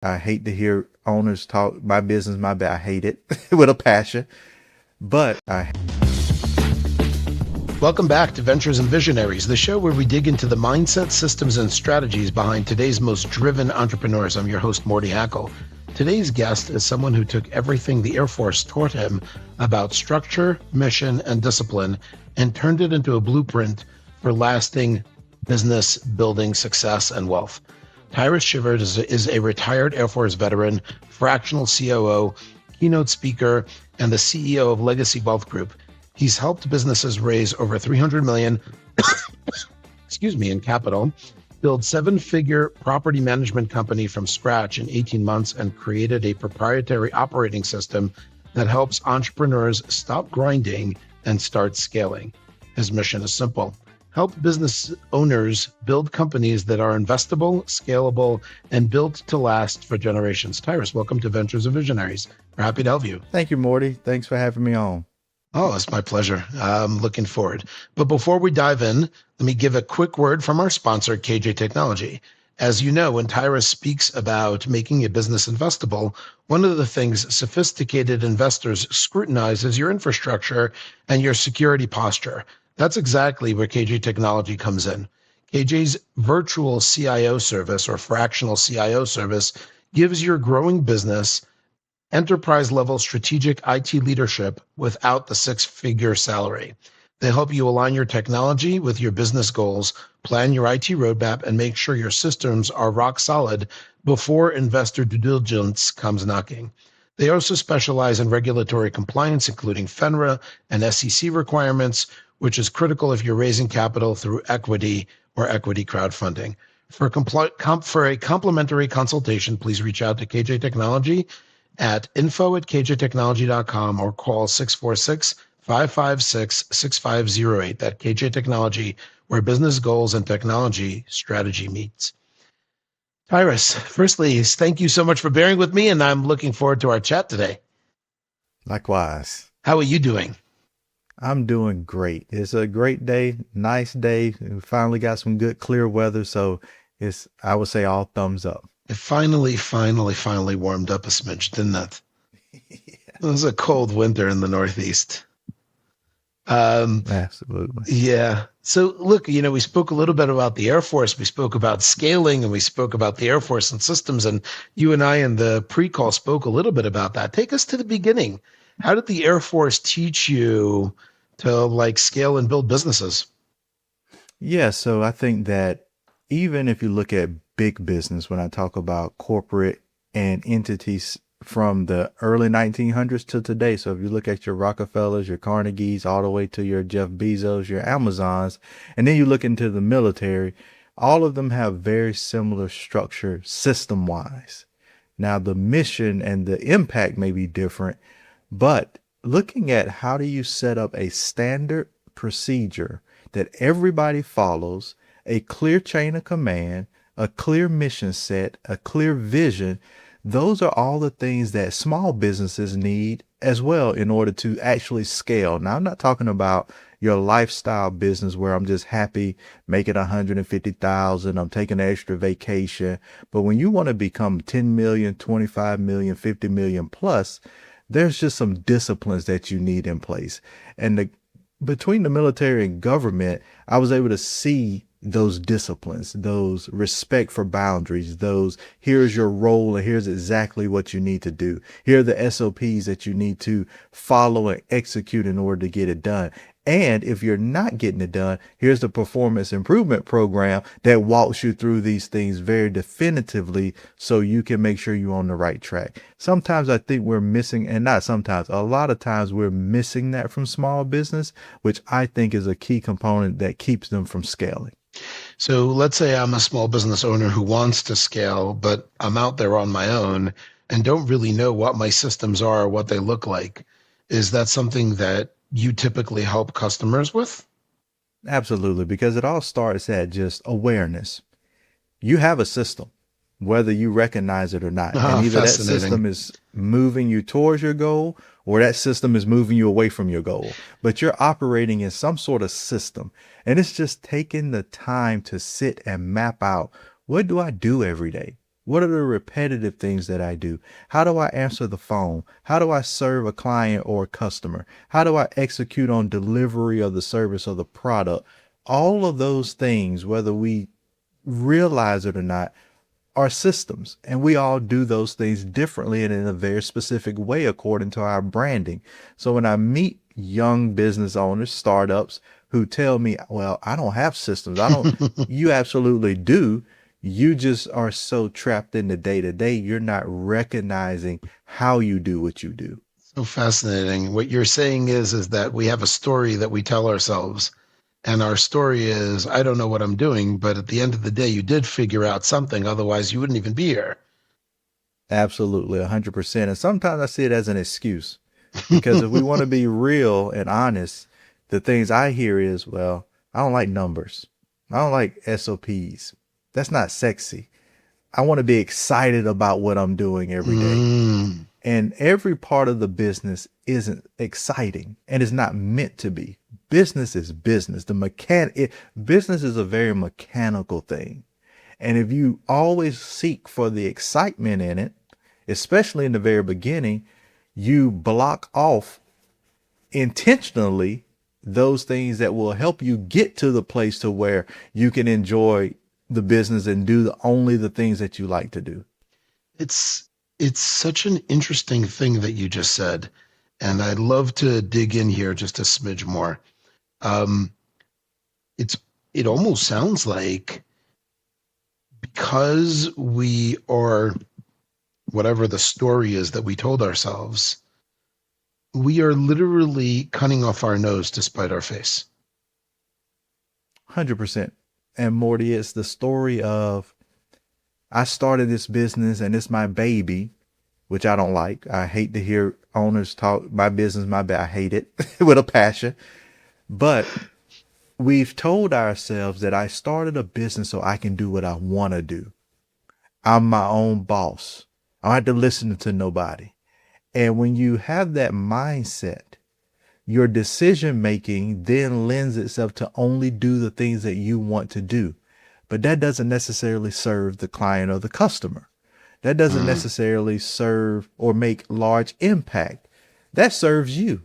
I hate to hear owners talk my business, my bad. I hate it with a passion, but I Welcome back to Ventures and Visionaries, the show where we dig into the mindset, systems, and strategies behind today's most driven entrepreneurs. I'm your host, Morty Hackle. Today's guest is someone who took everything the Air Force taught him about structure, mission, and discipline and turned it into a blueprint for lasting business building success and wealth. Tyrus Shivers is a retired Air Force veteran, fractional COO, keynote speaker, and the CEO of Legacy Wealth Group. He's helped businesses raise over 300 million, in capital, build seven-figure property management company from scratch in 18 months, and created a proprietary operating system that helps entrepreneurs stop grinding and start scaling. His mission is simple: help business owners build companies that are investable, scalable, and built to last for generations. Tyrus, welcome to Ventures and Visionaries. We're happy to help you. thank you, Morty. Thanks for having me on. Oh, it's my pleasure. I'm looking forward. But before we dive in, let me give a quick word from our sponsor, KJ Technology. As you know, when Tyrus speaks about making a business investable, one of the things sophisticated investors scrutinize is your infrastructure and your security posture. That's exactly where KJ Technology comes in. KJ's virtual CIO service or fractional CIO service gives your growing business enterprise-level strategic IT leadership without the six-figure salary. They help you align your technology with your business goals, plan your IT roadmap, and make sure your systems are rock solid before investor due diligence comes knocking. They also specialize in regulatory compliance, including FINRA and SEC requirements, which is critical if you're raising capital through equity or equity crowdfunding. For a complimentary consultation, please reach out to KJ Technology at info@kjtechnology.com or call 646-556-6508. That KJ Technology, where business goals and technology strategy meets. Tyrus, firstly, thank you so much for bearing with me, and I'm looking forward to our chat today. Likewise. How are you doing? I'm doing great. It's a great day, nice day. We finally got some good clear weather, so I would say all thumbs up. It finally warmed up a smidge, didn't it? It was a cold winter in the Northeast. Absolutely. Yeah. So look, we spoke a little bit about the Air Force. We spoke about scaling, and we spoke about the Air Force and systems. And you and I in the pre-call spoke a little bit about that. Take us to the beginning. How did the Air Force teach you to scale and build businesses? Yeah, so I think that even if you look at big business, when I talk about corporate and entities from the early 1900s to today. So if you look at your Rockefellers, your Carnegies, all the way to your Jeff Bezos, your Amazons, and then you look into the military, all of them have very similar structure system-wise. Now, the mission and the impact may be different, but looking at how do you set up a standard procedure that everybody follows, a clear chain of command, a clear mission set, a clear vision, those are all the things that small businesses need as well in order to actually scale. Now, I'm not talking about your lifestyle business where I'm just happy making 150,000, I'm taking an extra vacation. But when you want to become 10 million, 25 million, 50 million plus, there's just some disciplines that you need in place. And between the military and government, I was able to see those disciplines, those respect for boundaries, those here's your role and here's exactly what you need to do. Here are the SOPs that you need to follow and execute in order to get it done. And if you're not getting it done, here's the performance improvement program that walks you through these things very definitively so you can make sure you're on the right track. Sometimes I think we're missing, and not sometimes, a lot of times we're missing that from small business, which I think is a key component that keeps them from scaling. So let's say I'm a small business owner who wants to scale, but I'm out there on my own and don't really know what my systems are or what they look like. Is that something that you typically help customers with? Absolutely, because it all starts at just awareness. You have a system, whether you recognize it or not. And either that system is moving you towards your goal or that system is moving you away from your goal. But you're operating in some sort of system. And it's just taking the time to sit and map out, what do I do every day? What are the repetitive things that I do? How do I answer the phone? How do I serve a client or a customer? How do I execute on delivery of the service or the product? All of those things, whether we realize it or not, are systems, and we all do those things differently and in a very specific way according to our branding. So when I meet young business owners, startups who tell me, well, I don't have systems, I don't, you absolutely do. You just are so trapped in the day to day, you're not recognizing how you do what you do. So fascinating. What you're saying is that we have a story that we tell ourselves, and our story is, I don't know what I'm doing, but at the end of the day, you did figure out something. Otherwise, you wouldn't even be here. Absolutely, 100%. And sometimes I see it as an excuse because if we want to be real and honest, the things I hear is, well, I don't like numbers. I don't like SOPs. That's not sexy. I want to be excited about what I'm doing every day. Mm. And every part of the business isn't exciting and is not meant to be. Business is business. Business is a very mechanical thing. And if you always seek for the excitement in it, especially in the very beginning, you block off intentionally those things that will help you get to the place to where you can enjoy the business and do only the things that you like to do. It's such an interesting thing that you just said, and I'd love to dig in here just a smidge more. Um, it's it almost sounds like because we are whatever the story is that we told ourselves, we are literally cutting off our nose to spite our face. 100%. And Morty, it's the story of I started this business and it's my baby, which I don't like. I hate to hear owners talk my business, my baby. I hate it with a passion. But we've told ourselves that I started a business so I can do what I want to do. I'm my own boss. I don't have to listen to nobody. And when you have that mindset, your decision making then lends itself to only do the things that you want to do. But that doesn't necessarily serve the client or the customer. That doesn't Mm. necessarily serve or make large impact. That serves you.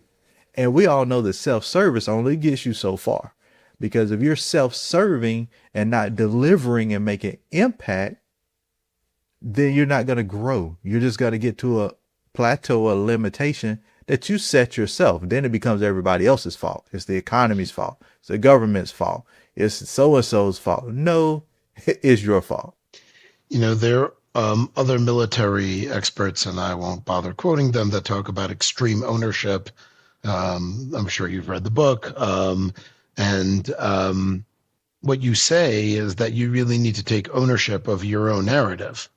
And we all know that self-service only gets you so far. Because if you're self-serving and not delivering and making impact, then you're not going to grow. You're just going to get to a plateau, a limitation that you set yourself. Then it becomes everybody else's fault. It's the economy's fault. It's the government's fault. It's so-and-so's fault. No, it's your fault. There are other military experts, and I won't bother quoting them, that talk about extreme ownership. I'm sure you've read the book. And what you say is that you really need to take ownership of your own narrative.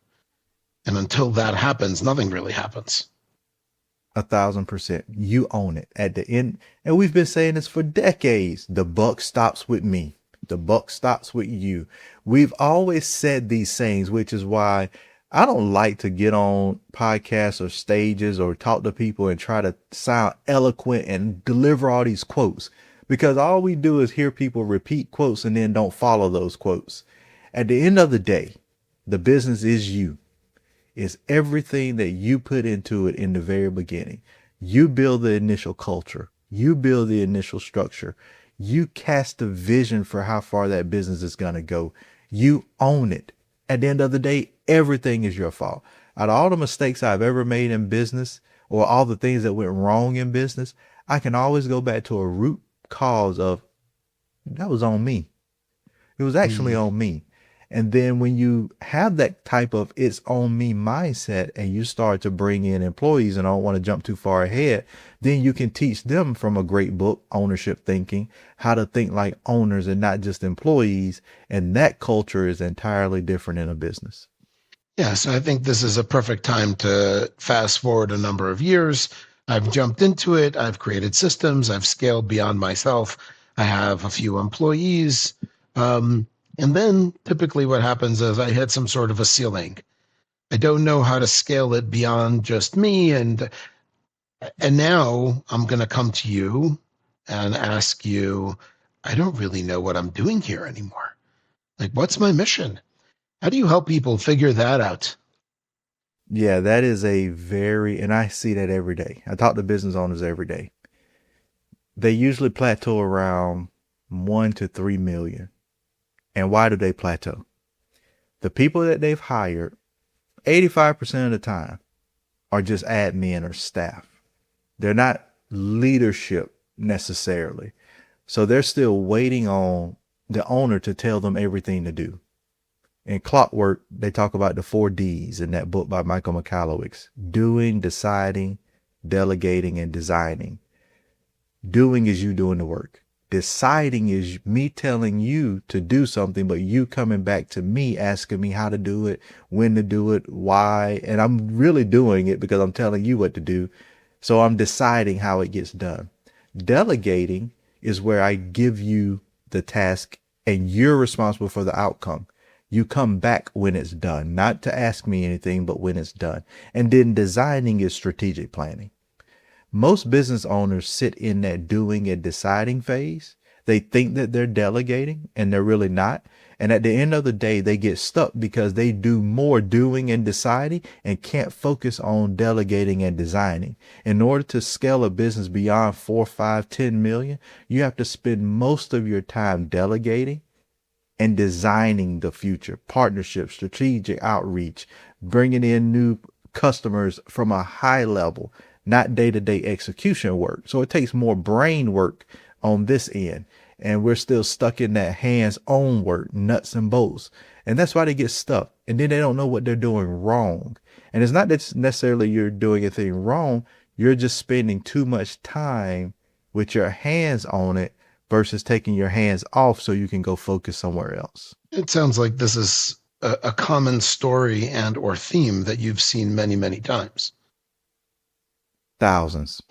And until that happens, nothing really happens. 1,000%. You own it at the end. And we've been saying this for decades. The buck stops with me. The buck stops with you. We've always said these things, which is why I don't like to get on podcasts or stages or talk to people and try to sound eloquent and deliver all these quotes, because all we do is hear people repeat quotes and then don't follow those quotes. At the end of the day, the business is you. It's everything that you put into it in the very beginning. You build the initial culture. You build the initial structure. You cast a vision for how far that business is going to go. You own it. At the end of the day, everything is your fault. Out of all the mistakes I've ever made in business, or all the things that went wrong in business, I can always go back to a root cause of that was on me. It was actually Mm. on me. And then when you have that type of it's on me mindset and you start to bring in employees, and I don't want to jump too far ahead, then you can teach them from a great book, Ownership Thinking, how to think like owners and not just employees. And that culture is entirely different in a business. Yeah, so I think this is a perfect time to fast forward a number of years. I've jumped into it. I've created systems. I've scaled beyond myself. I have a few employees. Um, and then typically what happens is I hit some sort of a ceiling. I don't know how to scale it beyond just me. And now I'm going to come to you and ask you, I don't really know what I'm doing here anymore. Like, what's my mission? How do you help people figure that out? Yeah, that is and I see that every day. I talk to business owners every day. They usually plateau around 1 to 3 million. And why do they plateau? The people that they've hired, 85% of the time, are just admin or staff. They're not leadership necessarily. So they're still waiting on the owner to tell them everything to do. In Clockwork, they talk about the 4 Ds in that book by Michael Michalowicz: doing, deciding, delegating, and designing. Doing is you doing the work. Deciding is me telling you to do something, but you coming back to me asking me how to do it, when to do it, why. And I'm really doing it because I'm telling you what to do. So I'm deciding how it gets done. Delegating is where I give you the task and you're responsible for the outcome. You come back when it's done, not to ask me anything, but when it's done. And then designing is strategic planning. Most business owners sit in that doing and deciding phase. They think that they're delegating and they're really not. And at the end of the day, they get stuck because they do more doing and deciding and can't focus on delegating and designing. In order to scale a business beyond 4, 5, 10 million, you have to spend most of your time delegating and designing the future, partnerships, strategic outreach, bringing in new customers from a high level, not day-to-day execution work. So it takes more brain work on this end. And we're still stuck in that hands-on work, nuts and bolts. And that's why they get stuck. And then they don't know what they're doing wrong. And it's not that necessarily you're doing anything wrong. You're just spending too much time with your hands on it versus taking your hands off so you can go focus somewhere else. It sounds like this is a common story and or theme that you've seen many, many times. Thousands.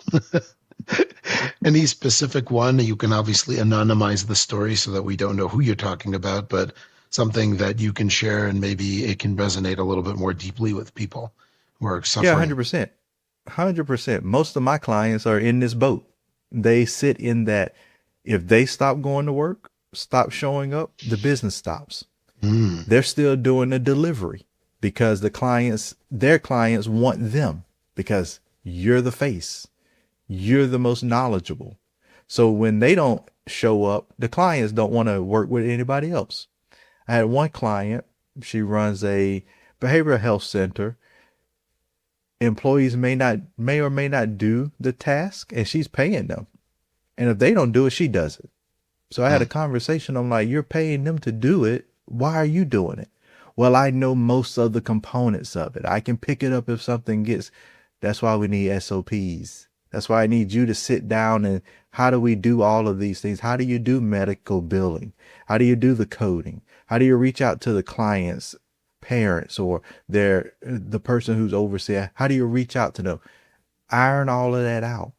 Any specific one? You can obviously anonymize the story so that we don't know who you're talking about, but something that you can share and maybe it can resonate a little bit more deeply with people who are Yeah, suffering. 100%. 100%. Most of my clients are in this boat. They sit in that if they stop going to work, stop showing up, the business stops. Mm. They're still doing the delivery because their clients want them because you're the face. You're the most knowledgeable. So when they don't show up, the clients don't want to work with anybody else. I had one client, she runs a behavioral health center. Employees may or may not do the task and she's paying them. And if they don't do it, she does it. So I had a Mm. conversation. I'm like, you're paying them to do it. Why are you doing it? Well, I know most of the components of it. I can pick it up if something gets. That's why we need SOPs. That's why I need you to sit down and how do we do all of these things? How do you do medical billing? How do you do the coding? How do you reach out to the clients, parents, or the person who's overseeing? How do you reach out to them? Iron all of that out.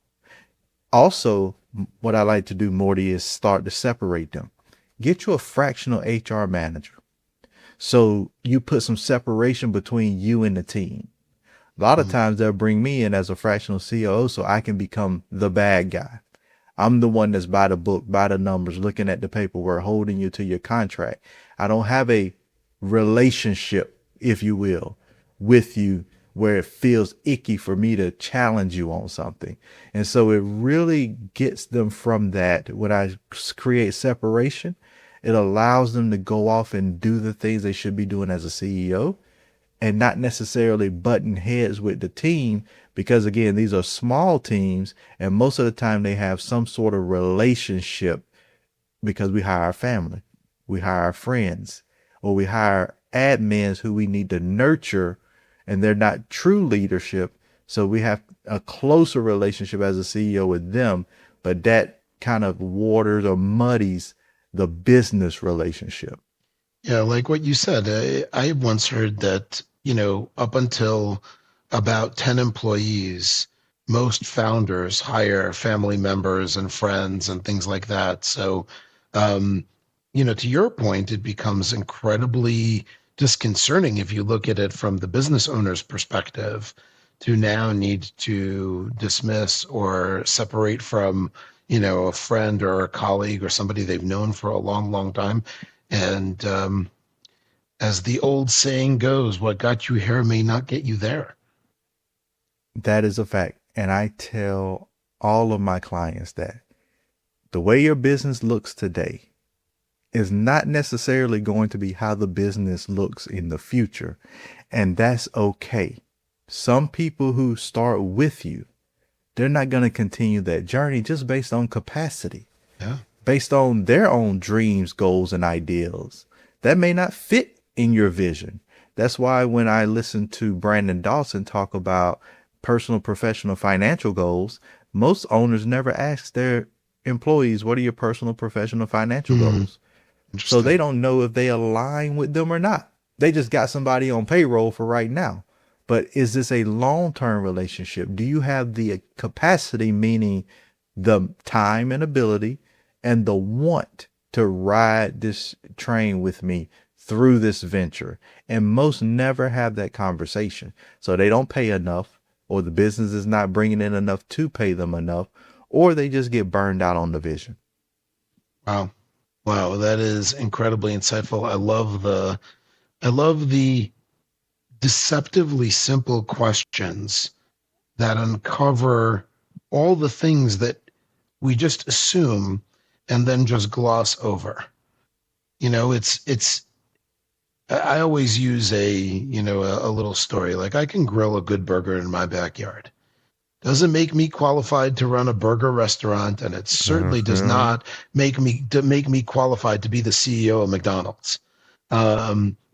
Also, what I like to do, Morty, is start to separate them. Get you a fractional HR manager. So you put some separation between you and the team. A lot of Mm. times they'll bring me in as a fractional COO so I can become the bad guy. I'm the one that's by the book, by the numbers, looking at the paperwork, holding you to your contract. I don't have a relationship, if you will, with you where it feels icky for me to challenge you on something. And so it really gets them from that. When I create separation, it allows them to go off and do the things they should be doing as a CEO and not necessarily button heads with the team because again, these are small teams and most of the time they have some sort of relationship because we hire our family, we hire our friends, or we hire admins who we need to nurture and they're not true leadership. So we have a closer relationship as a CEO with them, but that kind of waters or muddies the business relationship. Yeah, like what you said, I once heard that, up until about 10 employees, most founders hire family members and friends and things like that. So, um, to your point, it becomes incredibly disconcerting if you look at it from the business owner's perspective to now need to dismiss or separate from, a friend or a colleague or somebody they've known for a long, long time. And As the old saying goes, what got you here may not get you there. That is a fact. And I tell all of my clients that the way your business looks today is not necessarily going to be how the business looks in the future. And that's okay. Some people who start with you, they're not going to continue that journey just based on capacity, Yeah. based on their own dreams, goals, and ideals. That may not fit in your vision. That's why when I listen to Brandon Dawson talk about personal, professional, financial goals, most owners never ask their employees, what are your personal, professional, financial Hmm. goals? So Interesting. they don't know if they align with them or not. They just got somebody on payroll for right now. But is this a long-term relationship? Do you have the capacity, meaning the time and ability and the want to ride this train with me through this venture? And most never have that conversation. So they don't pay enough, or the business is not bringing in enough to pay them enough, or they just get burned out on the vision. Wow. Wow, that is incredibly insightful. I love the deceptively simple questions that uncover all the things that we just assume and then just gloss over. It's I always use a little story. Like, I can grill a good burger in my backyard. Doesn't make me qualified to run a burger restaurant, and it certainly does Mm-hmm. not make me qualified to be the CEO of McDonald's.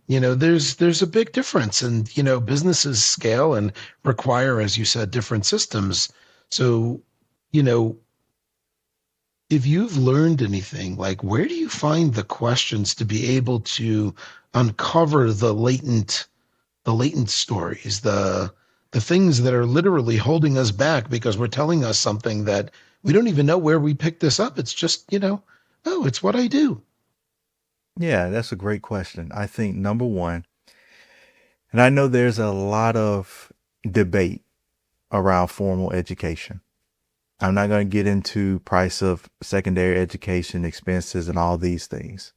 There's a big difference, and businesses scale and require, as you said, different systems. So, you know, if you've learned anything, like, where do you find the questions to be able to uncover the latent stories, the things that are literally holding us back because we're telling us something that we don't even know where we picked this up. It's just, oh, it's what I do. Yeah, that's a great question. I think number one, and I know there's a lot of debate around formal education. I'm not going to get into price of secondary education expenses and all these things.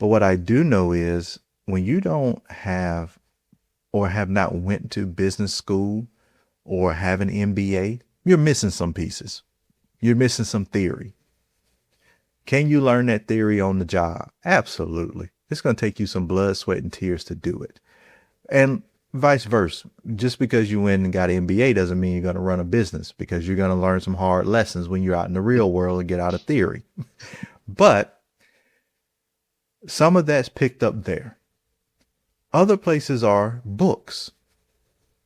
But what I do know is when you don't have or have not went to business school or have an MBA, you're missing some pieces. You're missing some theory. Can you learn that theory on the job? Absolutely. It's going to take you some blood, sweat, and tears to do it. And vice versa. Just because you went and got an MBA doesn't mean you're going to run a business, because you're going to learn some hard lessons when you're out in the real world and get out of theory. But some of that's picked up there. Other places are books.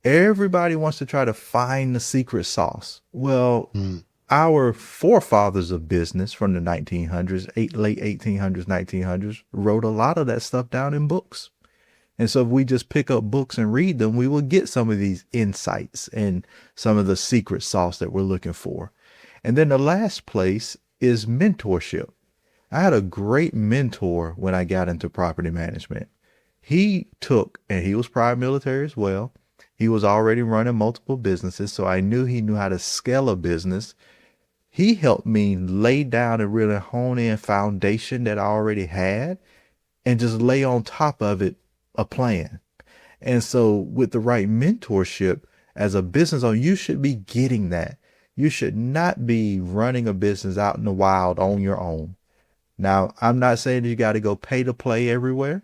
Everybody wants to try to find the secret sauce. Well, Mm. our forefathers of business from the 1900s, late 1800s, 1900s, wrote a lot of that stuff down in books. And so if we just pick up books and read them, we will get some of these insights and some of the secret sauce that we're looking for. And then the last place is mentorship. I had a great mentor when I got into property management. He took, and he was prior military as well. He was already running multiple businesses, so I knew he knew how to scale a business. He helped me lay down and really hone in foundation that I already had and just lay on top of it a plan. And so with the right mentorship as a business owner, you should be getting that. You should not be running a business out in the wild on your own. Now, I'm not saying you got to go pay to play everywhere,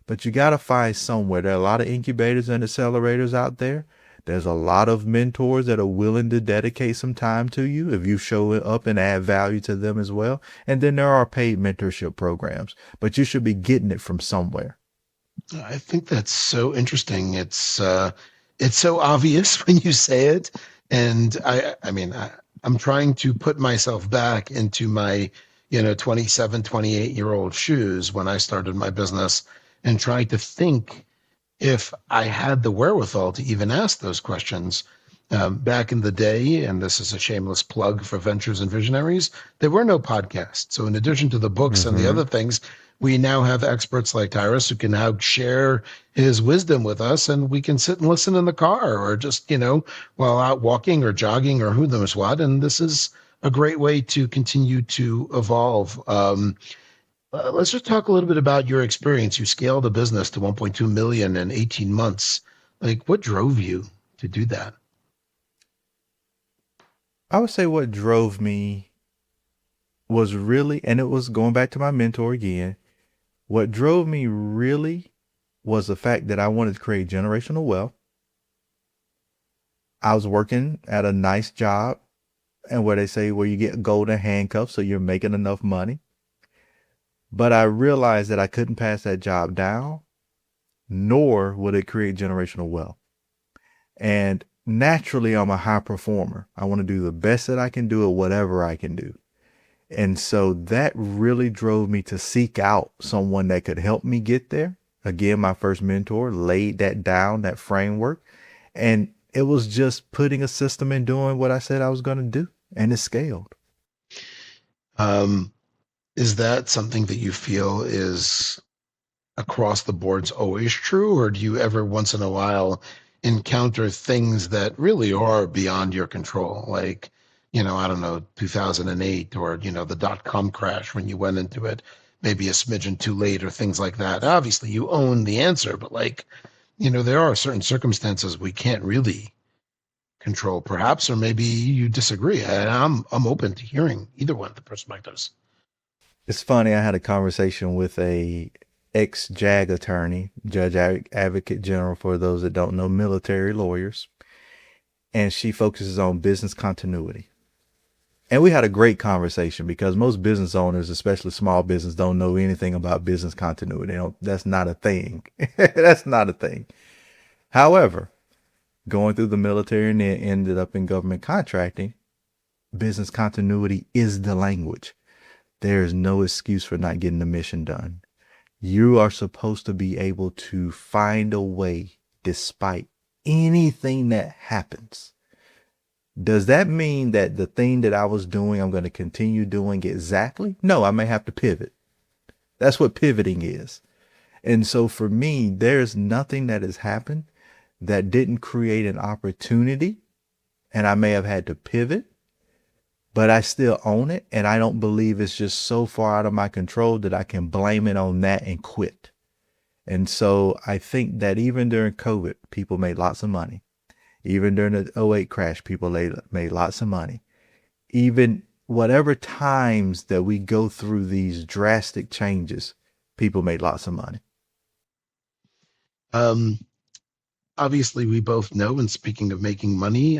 but you got to find somewhere. There are a lot of incubators and accelerators out there. There's a lot of mentors that are willing to dedicate some time to you if you show up and add value to them as well. And then there are paid mentorship programs, but you should be getting it from somewhere. I think that's so interesting. It's so obvious when you say it, and I'm trying to put myself back into my 27, 28-year-old shoes when I started my business, and try to think if I had the wherewithal to even ask those questions. Back in the day, and this is a shameless plug for Ventures and Visionaries, there were no podcasts. So in addition to the books and the Mm-hmm. other things, we now have experts like Tyrus who can now share his wisdom with us, and we can sit and listen in the car or just, while out walking or jogging or who knows what. And this is a great way to continue to evolve. Let's just talk a little bit about your experience. You scaled a business to 1.2 million in 18 months. Like, what drove you to do that? I would say what drove me was really, and it was going back to my mentor again, what drove me really was the fact that I wanted to create generational wealth. I was working at a nice job and where they say where you get golden handcuffs, so you're making enough money. But I realized that I couldn't pass that job down, nor would it create generational wealth. And naturally, I'm a high performer. I want to do the best that I can do at whatever I can do. And so that really drove me to seek out someone that could help me get there. Again, my first mentor laid that down, that framework. And it was just putting a system and doing what I said I was going to do. And it scaled. Um, is that something that you feel is across the board's always true, or do you ever once in a while encounter things that really are beyond your control? Like, I don't know, 2008 or, the dot-com crash when you went into it, maybe a smidgen too late or things like that. Obviously, you own the answer, but like, there are certain circumstances we can't really control, perhaps, or maybe you disagree. And I'm open to hearing either one of the perspectives. It's funny. I had a conversation with a ex-JAG attorney, Judge Advocate General for those that don't know, military lawyers, and she focuses on business continuity. And we had a great conversation because most business owners, especially small business, don't know anything about business continuity. That's not a thing. That's not a thing. However, going through the military and then ended up in government contracting, business continuity is the language. There is no excuse for not getting the mission done. You are supposed to be able to find a way despite anything that happens. Does that mean that the thing that I was doing, I'm going to continue doing exactly? No, I may have to pivot. That's what pivoting is. And so for me, there's nothing that has happened that didn't create an opportunity. And I may have had to pivot, but I still own it. And I don't believe it's just so far out of my control that I can blame it on that and quit. And so I think that even during COVID, people made lots of money. Even during the '08 crash, people made lots of money. Even whatever times that we go through these drastic changes, people made lots of money. Um, Obviously, we both know, and speaking of making money,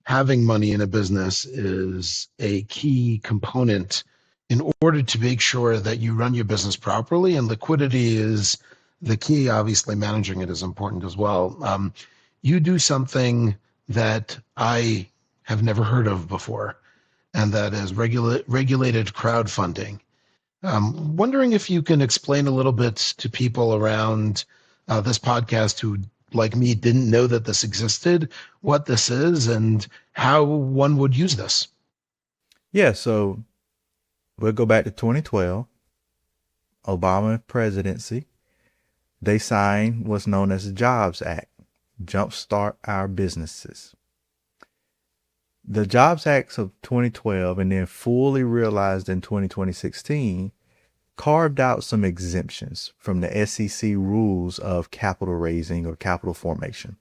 having money in a business is a key component in order to make sure that you run your business properly. And liquidity is the key. Obviously, managing it is important as well. You do something that I have never heard of before, and that is regulated crowdfunding. Wondering if you can explain a little bit to people around this podcast who, like me, didn't know that this existed, what this is, and how one would use this. Yeah, so we'll go back to 2012, Obama presidency. They signed what's known as the Jobs Act, Jumpstart Our Businesses. The Jobs Acts of 2012 and then fully realized in 2016 carved out some exemptions from the SEC rules of capital raising or capital formation.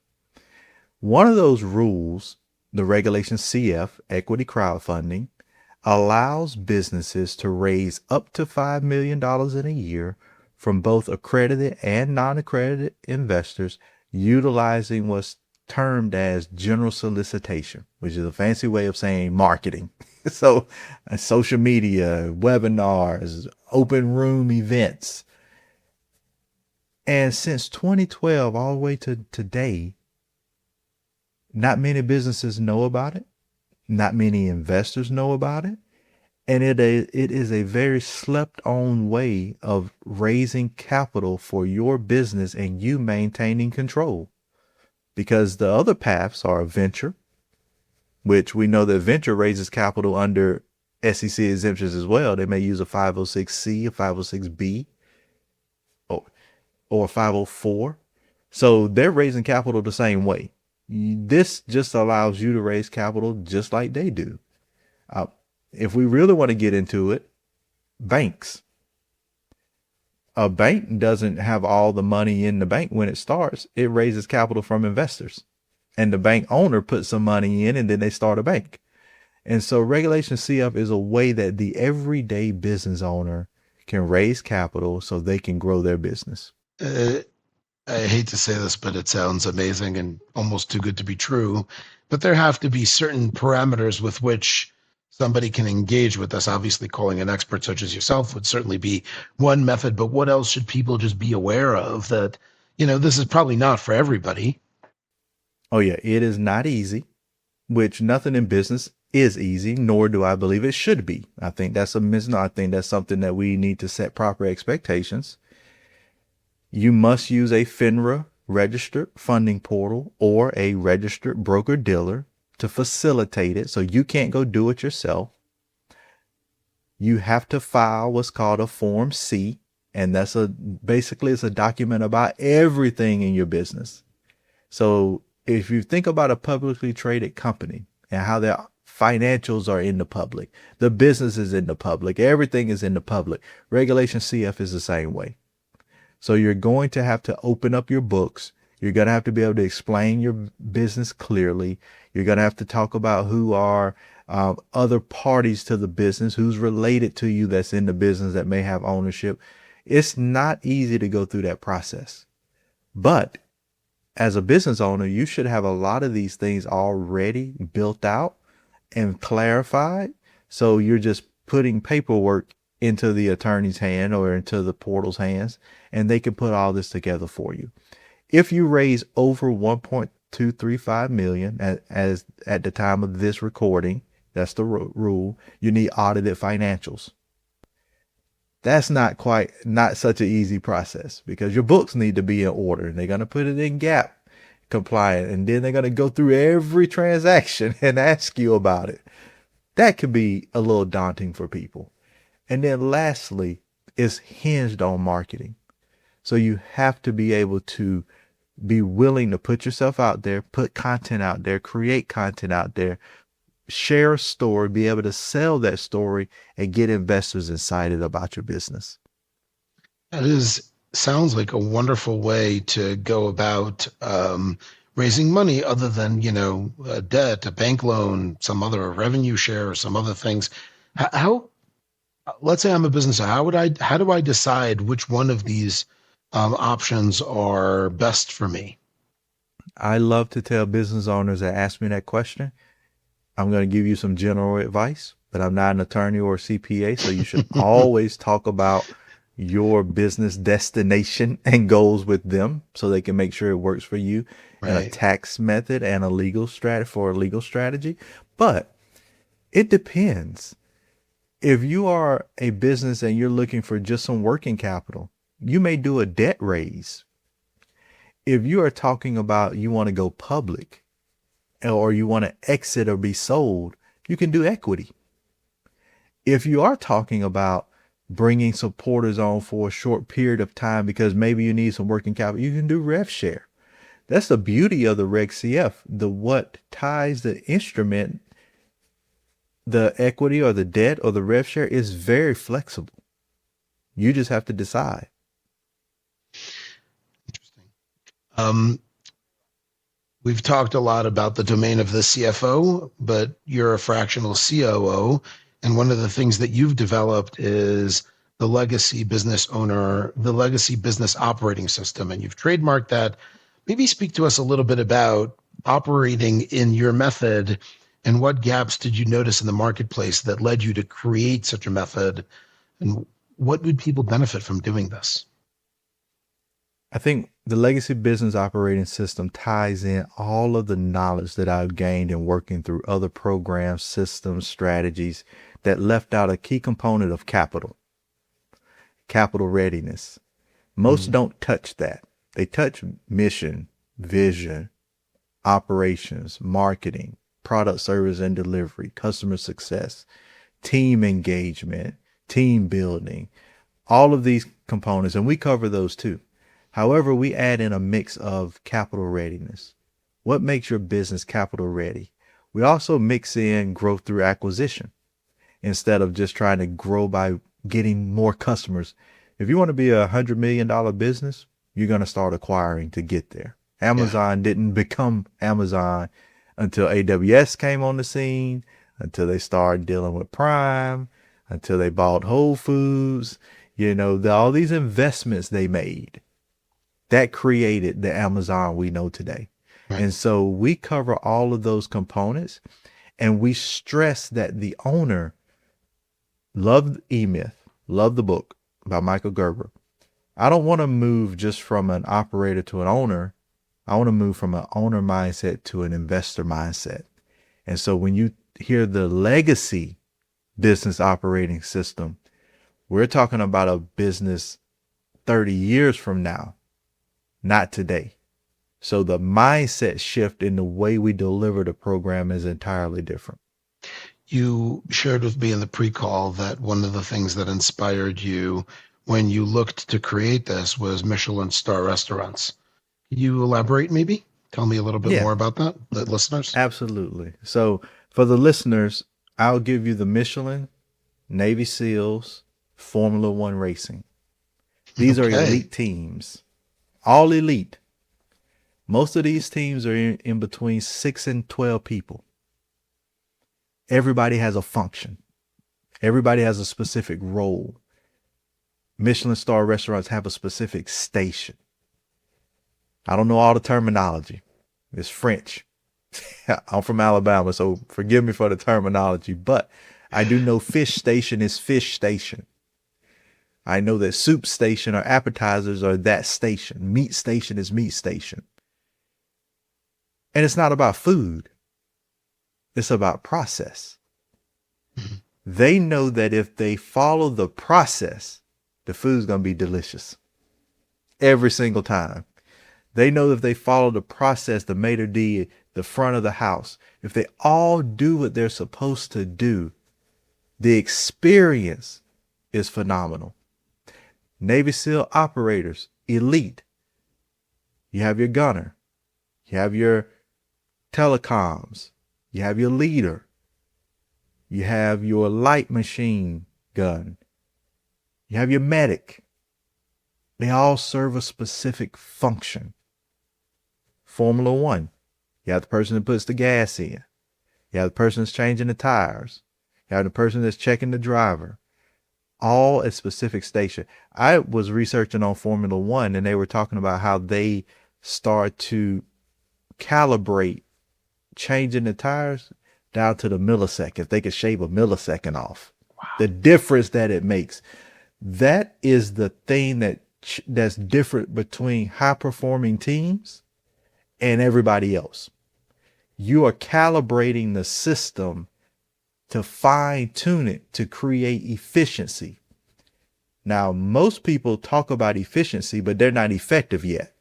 One of those rules, the Regulation CF, equity crowdfunding, allows businesses to raise up to $5 million in a year from both accredited and non-accredited investors utilizing what's termed as general solicitation, which is a fancy way of saying marketing. So social media, webinars, open room events. And since 2012 all the way to today, not many businesses know about it. Not many investors know about it. And it is a very slept on way of raising capital for your business and you maintaining control. Because the other paths are venture, which we know that venture raises capital under SEC exemptions as well. They may use a 506C, a 506B, or a 504. So they're raising capital the same way. This just allows you to raise capital just like they do. If we really want to get into it, banks. A bank doesn't have all the money in the bank when it starts. It raises capital from investors, and the bank owner puts some money in, and then they start a bank. And so Regulation CF is a way that the everyday business owner can raise capital so they can grow their business. I hate to say this, but it sounds amazing and almost too good to be true. But there have to be certain parameters with which somebody can engage with us. Obviously, calling an expert such as yourself would certainly be one method. But what else should people just be aware of that, this is probably not for everybody? Oh, yeah, it is not easy, which nothing in business is easy, nor do I believe it should be. I think that's a misnomer. I think that's something that we need to set proper expectations. You must use a FINRA registered funding portal or a registered broker dealer to facilitate it. So you can't go do it yourself. You have to file what's called a Form C, and that's basically it's a document about everything in your business. So if you think about a publicly traded company and how their financials are in the public, the business is in the public, everything is in the public. Regulation CF is the same way. So you're going to have to open up your books. You're going to have to be able to explain your business clearly. You're going to have to talk about who are other parties to the business, who's related to you that's in the business that may have ownership. It's not easy to go through that process. But as a business owner, you should have a lot of these things already built out and clarified. So you're just putting paperwork into the attorney's hand or into the portal's hands, and they can put all this together for you. If you raise over 1.235 million as at the time of this recording, that's the rule, you need audited financials. That's not such an easy process because your books need to be in order, and they're going to put it in GAAP compliant, and then they're going to go through every transaction and ask you about it. That could be a little daunting for people. And then lastly, it's hinged on marketing. So you have to be able to be willing to put yourself out there, put content out there, create content out there, share a story, be able to sell that story and get investors excited about your business. That sounds like a wonderful way to go about raising money other than, a debt, a bank loan, some other revenue share, or some other things. How let's say I'm a business owner. How do I decide which one of these options are best for me? I love to tell business owners that ask me that question, I'm going to give you some general advice, but I'm not an attorney or a CPA. So you should always talk about your business destination and goals with them so they can make sure it works for you, and a tax method and a legal strategy. But it depends. If you are a business and you're looking for just some working capital, you may do a debt raise. If you are talking about you want to go public or you want to exit or be sold, you can do equity. If you are talking about bringing supporters on for a short period of time because maybe you need some working capital, you can do rev share. That's the beauty of the Reg CF. What ties the instrument, the equity or the debt or the rev share, is very flexible. You just have to decide. Interesting. We've talked a lot about the domain of the CFO, but you're a fractional COO. And one of the things that you've developed is the legacy business operating system. And you've trademarked that. Maybe speak to us a little bit about operating in your method and what gaps did you notice in the marketplace that led you to create such a method? And what would people benefit from doing this? I think the legacy business operating system ties in all of the knowledge that I've gained in working through other programs, systems, strategies that left out a key component of capital readiness. Most don't touch that. They touch mission, vision, operations, marketing, product, service, and delivery, customer success, team engagement, team building, all of these components, and we cover those too. However, we add in a mix of capital readiness. What makes your business capital ready? We also mix in growth through acquisition instead of just trying to grow by getting more customers. If you want to be $100 million business, you're going to start acquiring to get there. Yeah. Amazon didn't become Amazon until AWS came on the scene, until they started dealing with Prime, until they bought Whole Foods. All these investments they made that created the Amazon we know today. Right. And so we cover all of those components, and we stress that the owner loved E-Myth, loved the book by Michael Gerber. I don't want to move just from an operator to an owner. I want to move from an owner mindset to an investor mindset. And so when you hear the legacy business operating system, we're talking about a business 30 years from now, not today. So the mindset shift in the way we deliver the program is entirely different. You shared with me in the pre-call that one of the things that inspired you when you looked to create this was Michelin-star restaurants. Can you elaborate maybe? Tell me a little bit Yeah, more about that, the listeners. absolutely. So for the listeners, I'll give you the Michelin, Navy SEALs, Formula One racing. These are Okay. elite teams, all elite. Most of these teams are in between 6 and 12 people. Everybody has a function. Everybody has a specific role. Michelin star restaurants have a specific station. I don't know all the terminology. It's French. I'm from Alabama, so forgive me for the terminology, but I do know fish station is fish station. I know that soup station or appetizers are that station. Meat station is meat station. And it's not about food. It's about process. They know that if they follow the process, the food's going to be delicious every single time. They know that if they follow the process, the maitre d', the front of the house, if they all do what they're supposed to do, the experience is phenomenal. Navy SEAL operators, elite. You have your gunner. You have your telecoms. You have your leader. You have your light machine gun. You have your medic. They all serve a specific function. Formula One, you have the person that puts the gas in. You have the person that's changing the tires. You have the person that's checking the driver. All at specific station. I was researching on Formula One, and they were talking about how they start to calibrate changing the tires down to the millisecond. They could shave a millisecond off. Wow. The difference that it makes. That is the thing that's different between high performing teams and everybody else. You are calibrating the system to fine tune it to create efficiency. Now, most people talk about efficiency, but they're not effective yet.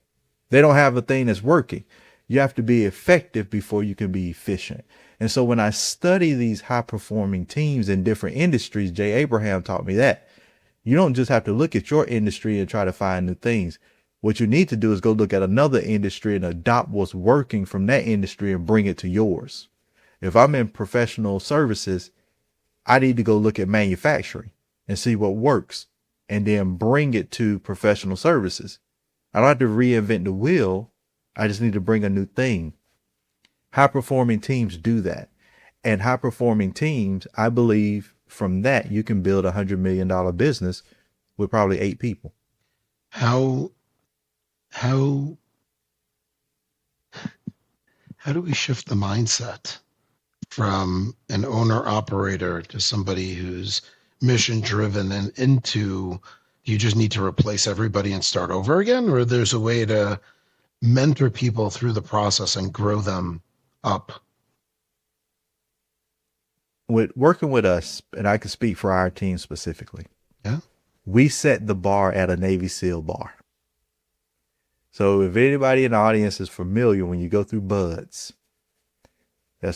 They don't have a thing that's working. You have to be effective before you can be efficient. And so when I study these high performing teams in different industries, Jay Abraham taught me that you don't just have to look at your industry and try to find new things. What you need to do is go look at another industry and adopt what's working from that industry and bring it to yours. If I'm in professional services, I need to go look at manufacturing and see what works and then bring it to professional services. I don't have to reinvent the wheel. I just need to bring a new thing. High performing teams do that. And high performing teams, I believe from that, you can build $100 million business with probably 8 people. How do we shift the mindset from an owner operator to somebody who's mission driven and into, you just need to replace everybody and start over again? Or there's a way to mentor people through the process and grow them up? With working with us, and I can speak for our team specifically, Yeah. we set the bar at a Navy SEAL bar. So if anybody in the audience is familiar, when you go through buds,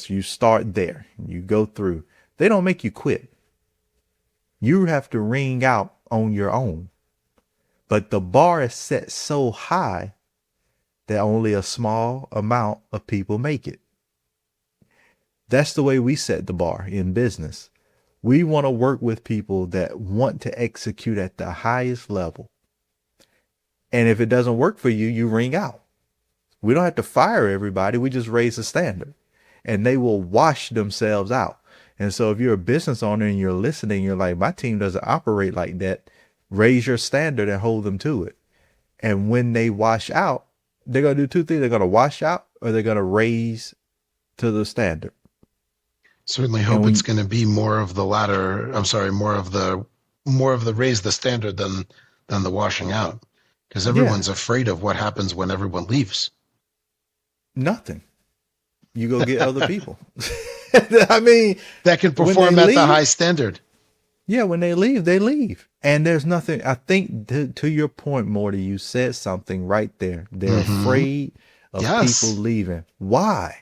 you start there. You go through. They don't make you quit. You have to ring out on your own. But the bar is set so high that only a small amount of people make it. That's the way we set the bar in business. We want to work with people that want to execute at the highest level. And if it doesn't work for you, you ring out. We don't have to fire everybody. We just raise the standard and they will wash themselves out. And so if you're a business owner and you're listening, you're like, my team doesn't operate like that. Raise your standard and hold them to it. And when they wash out, they're going to do two things. They're going to wash out or they're going to raise to the standard. Certainly hope it's going to be more of the latter. I'm sorry, more of the raise the standard than the washing out, because everyone's afraid of what happens when everyone leaves. Nothing. You go get other people. I mean, that can perform at the high standard. Yeah, when they leave, they leave. And there's nothing, I think to your point, Morty, you said something right there. They're afraid of people leaving. Why?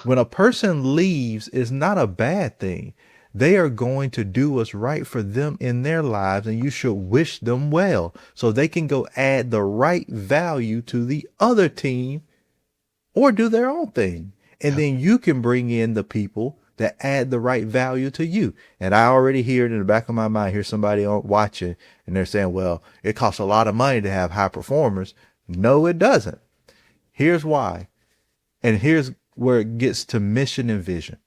When a person leaves, it's not a bad thing. They are going to do what's right for them in their lives, and you should wish them well so they can go add the right value to the other team or do their own thing. And then you can bring in the people that add the right value to you. And I already hear it in the back of my mind, here's somebody watching and they're saying, well, it costs a lot of money to have high performers. No, it doesn't. Here's why. And here's where it gets to mission and vision.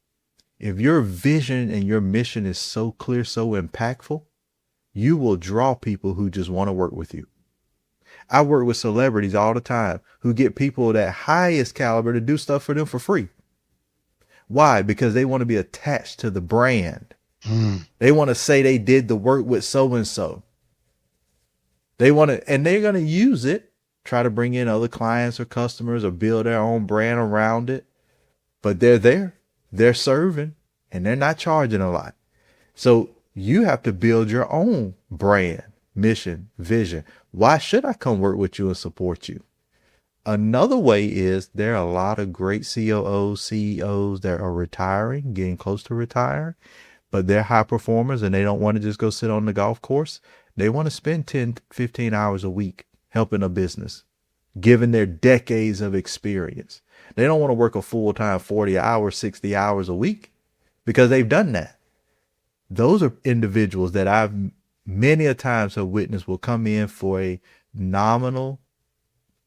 If your vision and your mission is so clear, so impactful, you will draw people who just want to work with you. I work with celebrities all the time who get people that highest caliber to do stuff for them for free. Why? Because they want to be attached to the brand. They want to say they did the work with so-and-so. They want to, and they're going to use it, try to bring in other clients or customers or build their own brand around it. But they're there, they're serving, and they're not charging a lot. So you have to build your own brand, mission, vision. Why should I come work with you and support you? Another way is there are a lot of great COOs, CEOs that are retiring, getting close to retiring, but they're high performers and they don't want to just go sit on the golf course. They want to spend 10, 15 hours a week helping a business, given their decades of experience. They don't want to work a full-time 40 hours, 60 hours a week because they've done that. Those are individuals that I've many a times have witnessed will come in for a nominal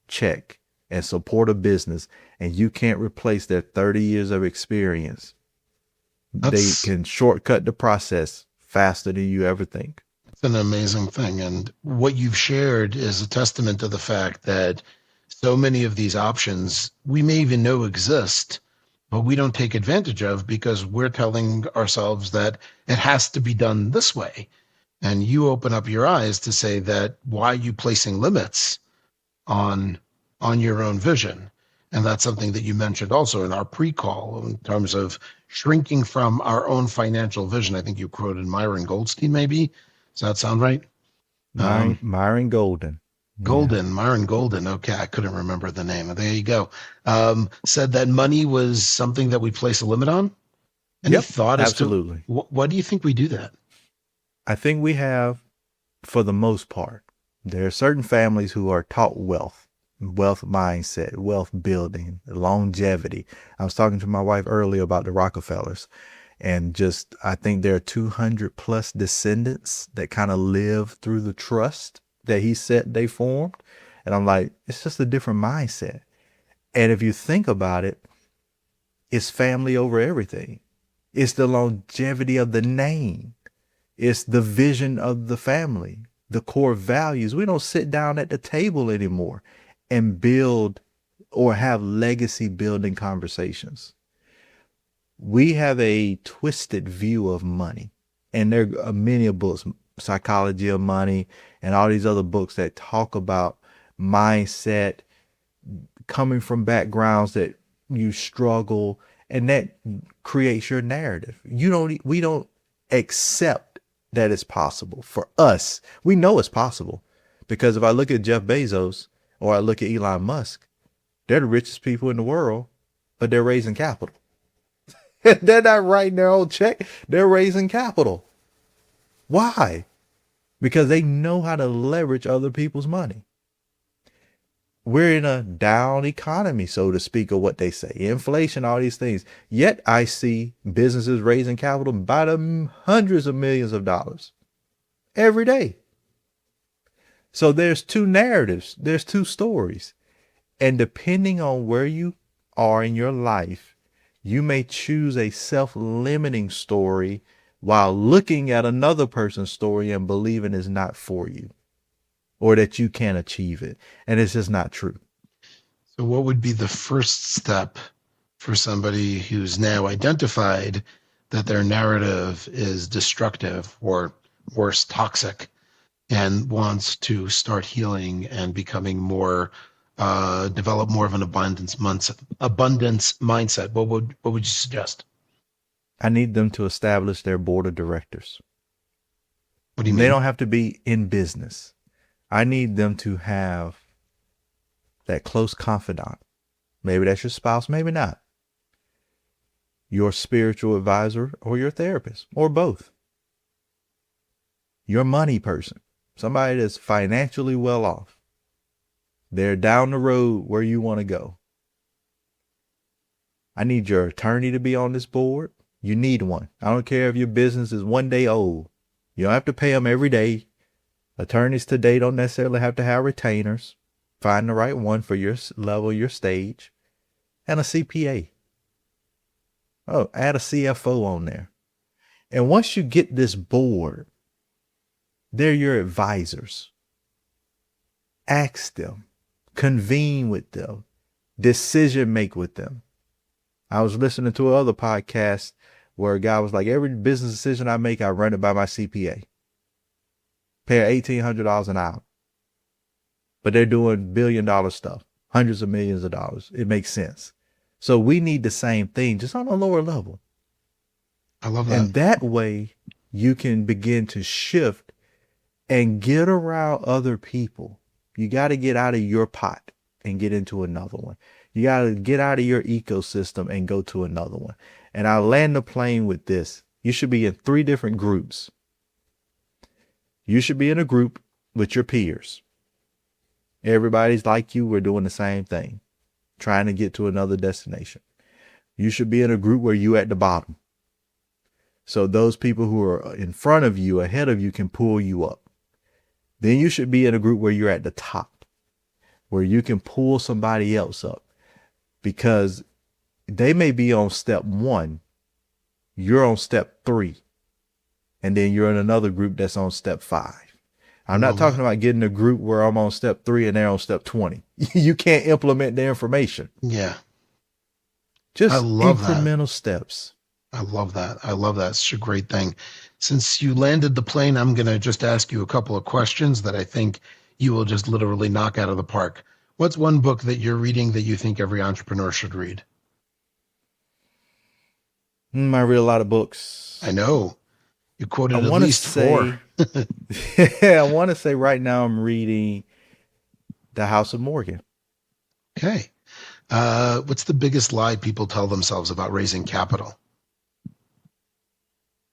check and support a business, and you can't replace their 30 years of experience. They can shortcut the process faster than you ever think. It's an amazing thing. And what you've shared is a testament to the fact that so many of these options we may even know exist, but we don't take advantage of because we're telling ourselves that it has to be done this way. And you open up your eyes to say that why are you placing limits on your own vision? And that's something that you mentioned also in our pre-call in terms of shrinking from our own financial vision. I think you quoted Myron Goldstein, maybe. Does that sound right? Myron Golden. Myron Golden. Okay, I couldn't remember the name. There you go. Said that money was something that we place a limit on. Any thought as absolutely. To why do you think we do that? I think we have, for the most part, there are certain families who are taught wealth mindset, wealth building, longevity. I was talking to my wife earlier about the Rockefellers, and just, I think there are 200 plus descendants that kind of live through the trust that he said they formed. And I'm like, it's just a different mindset. And if you think about it, it's family over everything. It's the longevity of the name. It's the vision of the family, the core values. We don't sit down at the table anymore and build or have legacy building conversations. We have a twisted view of money, and there are many books, Psychology of Money and all these other books that talk about mindset, coming from backgrounds that you struggle, and that creates your narrative. We don't accept that it's possible for us. We know it's possible because if I look at Jeff Bezos or I look at Elon Musk, they're the richest people in the world, but they're raising capital. They're not writing their own check. They're raising capital. Why? Because they know how to leverage other people's money. We're in a down economy, so to speak, of what they say. Inflation, all these things. Yet I see businesses raising capital by the hundreds of millions of dollars every day. So there's two narratives, there's two stories. And depending on where you are in your life, you may choose a self-limiting story while looking at another person's story and believing it's not for you or that you can't achieve it. And it's just not true. So what would be the first step for somebody who's now identified that their narrative is destructive or worse, toxic, and wants to start healing and becoming more, develop more of an abundance mindset? What would you suggest? I need them to establish their board of directors. What do you They mean? don't have to be in business. I need them to have that close confidant. Maybe that's your spouse, maybe not. Your spiritual advisor or your therapist or both. Your money person, somebody that's financially well off. They're down the road where you want to go. I need your attorney to be on this board. You need one. I don't care if your business is 1 day old. You don't have to pay them every day. Attorneys today don't necessarily have to have retainers. Find the right one for your level, your stage. And a CPA. Oh, add a CFO on there. And once you get this board, they're your advisors. Ask them. Convene with them. Decision make with them. I was listening to another podcast where a guy was like, every business decision I make, I run it by my CPA. Pay her $1,800 an hour. But they're doing billion-dollar stuff, hundreds of millions of dollars. It makes sense. So we need the same thing, just on a lower level. I love that. And that way you can begin to shift and get around other people. You got to get out of your pot and get into another one. You got to get out of your ecosystem and go to another one. And I'll land the plane with this. You should be in 3 different groups. You should be in a group with your peers. Everybody's like you. We're doing the same thing, trying to get to another destination. You should be in a group where you at the bottom. So those people who are in front of you, ahead of you, can pull you up. Then you should be in a group where you're at the top, where you can pull somebody else up, because they may be on step 1. You're on step 3. And then you're in another group that's on step 5. I'm not talking about getting a group where I'm on step 3 and they're on step 20. You can't implement the information. Yeah. Just I love incremental steps. I love that. I love that. It's such a great thing. Since you landed the plane, I'm going to just ask you a couple of questions that I think you will just literally knock out of the park. What's one book that you're reading that you think every entrepreneur should read? I read a lot of books. I know. You quoted I at want to least say, 4. I want to say right now I'm reading The House of Morgan. Okay. What's the biggest lie people tell themselves about raising capital?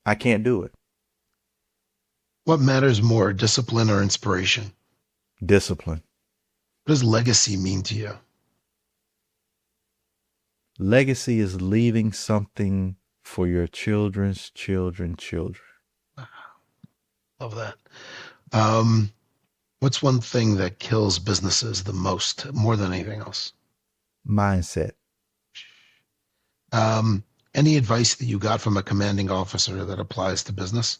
I can't do it. What matters more, discipline or inspiration? Discipline. What does legacy mean to you? Legacy is leaving something for your children's children. Love that. What's one thing that kills businesses the most, more than anything else? Mindset. Any advice that you got from a commanding officer that applies to business?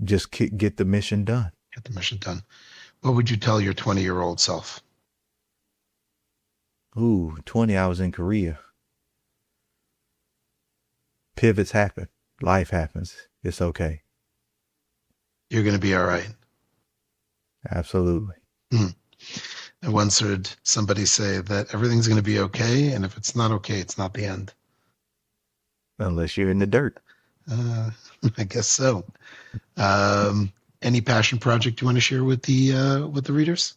Just get the mission done. Get the mission done. What would you tell your 20-year-old self? Ooh, 20, I was in Korea. Pivots happen. Life happens. It's okay. You're going to be all right. Absolutely. I once heard somebody say that everything's going to be okay, and if it's not okay, it's not the end. Unless you're in the dirt. I guess so. Any passion project you want to share with the readers?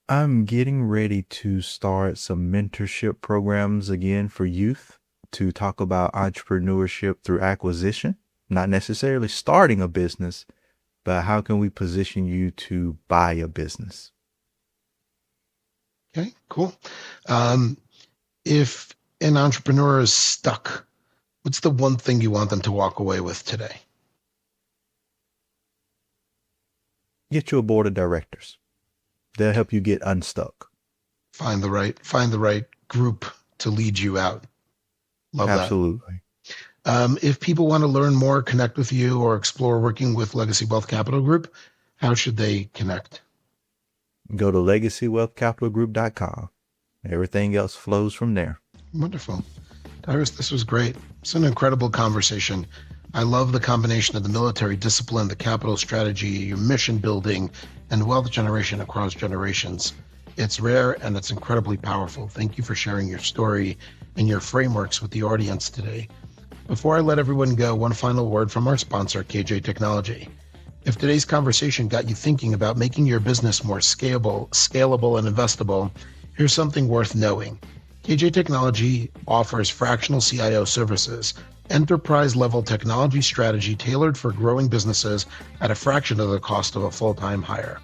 I'm getting ready to start some mentorship programs again for youth to talk about entrepreneurship through acquisition. not necessarily starting a business, but how can we position you to buy a business? Okay, cool. If an entrepreneur is stuck, what's the one thing you want them to walk away with today? Get you a board of directors. They'll help you get unstuck. Find the right group to lead you out. Love Absolutely. that. If people want to learn more, connect with you, or explore working with Legacy Wealth Capital Group, how should they connect? Go to legacywealthcapitalgroup.com. Everything else flows from there. Wonderful. Tyrus, this was great. It's an incredible conversation. I love the combination of the military discipline, the capital strategy, your mission building, and wealth generation across generations. It's rare and it's incredibly powerful. Thank you for sharing your story and your frameworks with the audience today. Before I let everyone go, one final word from our sponsor, KJ Technology. If today's conversation got you thinking about making your business more scalable, and investable, here's something worth knowing. KJ Technology offers fractional CIO services, enterprise-level technology strategy tailored for growing businesses at a fraction of the cost of a full-time hire.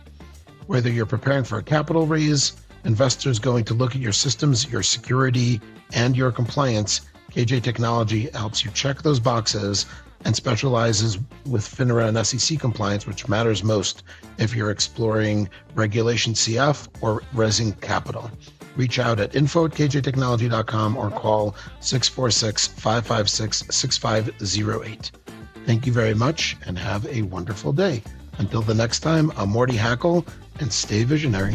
Whether you're preparing for a capital raise, investors going to look at your systems, your security, and your compliance, KJ Technology helps you check those boxes and specializes with FINRA and SEC compliance, which matters most if you're exploring Regulation CF or raising capital. Reach out at info@kjtechnology.com or call 646-556-6508. Thank you very much and have a wonderful day. Until the next time, I'm Morty Hackle, and stay visionary.